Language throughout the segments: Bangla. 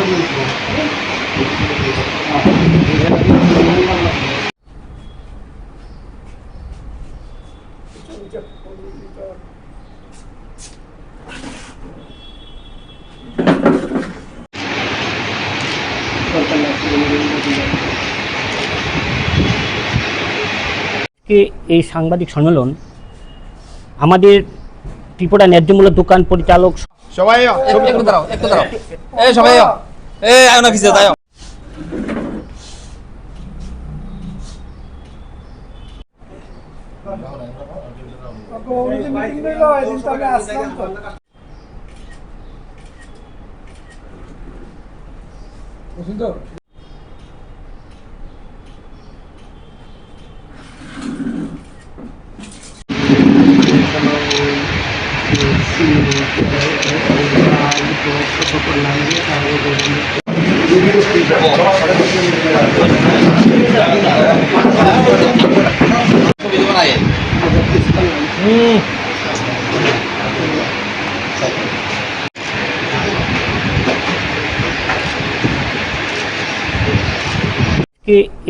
এই সাংবাদিক সম্মেলন আমাদের ত্রিপুরা ন্যায্যমূল্য দোকান পরিচালক সবাই একটু দাঁড়াও এই সবাই এই আয় না ভিজে দাও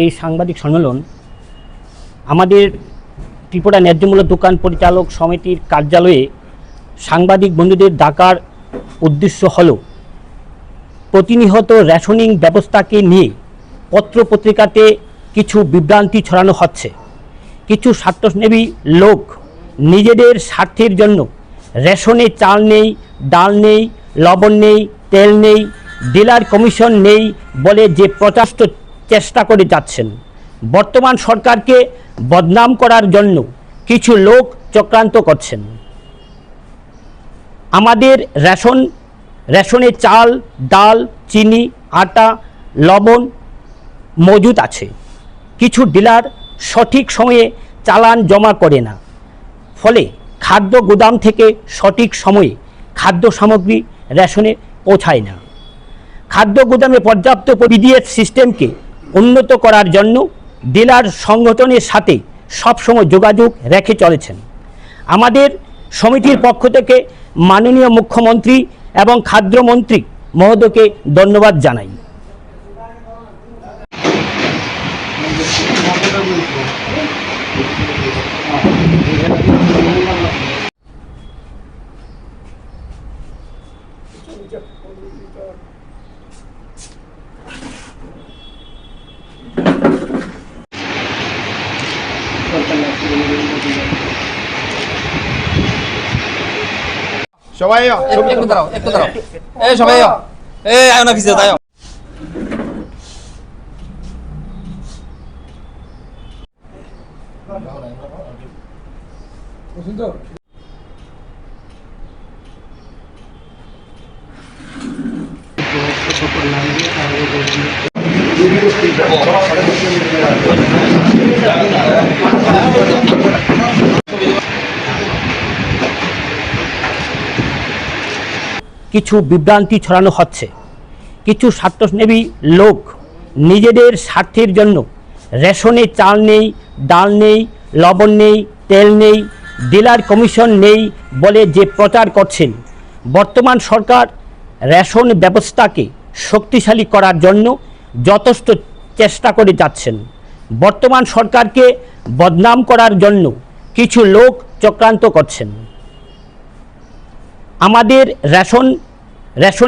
এই সাংবাদিক সম্মেলন আমাদের ত্রিপুরা ন্যায্যমূল্য দোকান পরিচালক সমিতির কার্যালয়ে সাংবাদিক বন্ধুদের ডাকার উদ্দেশ্য হল প্রতিনিয়ত রেশনিং ব্যবস্থাকে নিয়ে পত্রপত্রিকাতে কিছু বিভ্রান্তি ছড়ানো হচ্ছে। কিছু স্বার্থসেবী লোক নিজেদের স্বার্থের জন্য রেশনে চাল নেই, ডাল নেই, লবণ নেই, তেল নেই, ডিলার কমিশন নেই বলে যে প্রচার চেষ্টা করে যাচ্ছেন। বর্তমান সরকারকে বদনাম করার জন্য কিছু লোক চক্রান্ত করছেন। আমাদের রেশনে চাল, ডাল, চিনি, আটা, লবণ মজুদ আছে। কিছু ডিলার সঠিক সময়ে চালান জমা করে না, ফলে খাদ্য গুদাম থেকে সঠিক সময়ে খাদ্য সামগ্রী রেশনে পৌঁছায় না। খাদ্য গুদামে পর্যাপ্ত পিডিএস সিস্টেমকে উন্নত করার জন্য ডিলার সংগঠনের সাথে সবসময় যোগাযোগ রেখে চলেছেন। আমাদের সমিতির পক্ষ থেকে মাননীয় মুখ্যমন্ত্রী এবং খাদ্যমন্ত্রী মহোদয়কে ধন্যবাদ জানাই। সবাই একটু দাঁড়াও এই সবাই এই আয় না ভিজে দাও কিছু বিভ্রান্তি ছড়ানো হচ্ছে। কিছু স্বার্থসেবী লোক নিজেদের স্বার্থের জন্য রেশনে চাল নেই, ডাল নেই, লবণ নেই, তেল নেই, ডিলার কমিশন নেই বলে যে প্রচার করছেন। বর্তমান সরকার রেশন ব্যবস্থাকে শক্তিশালী করার জন্য যথেষ্ট চেষ্টা করে যাচ্ছেন। বর্তমান সরকারকে বদনাম করার জন্য কিছু লোক চক্রান্ত করছেন। আমাদের রেশন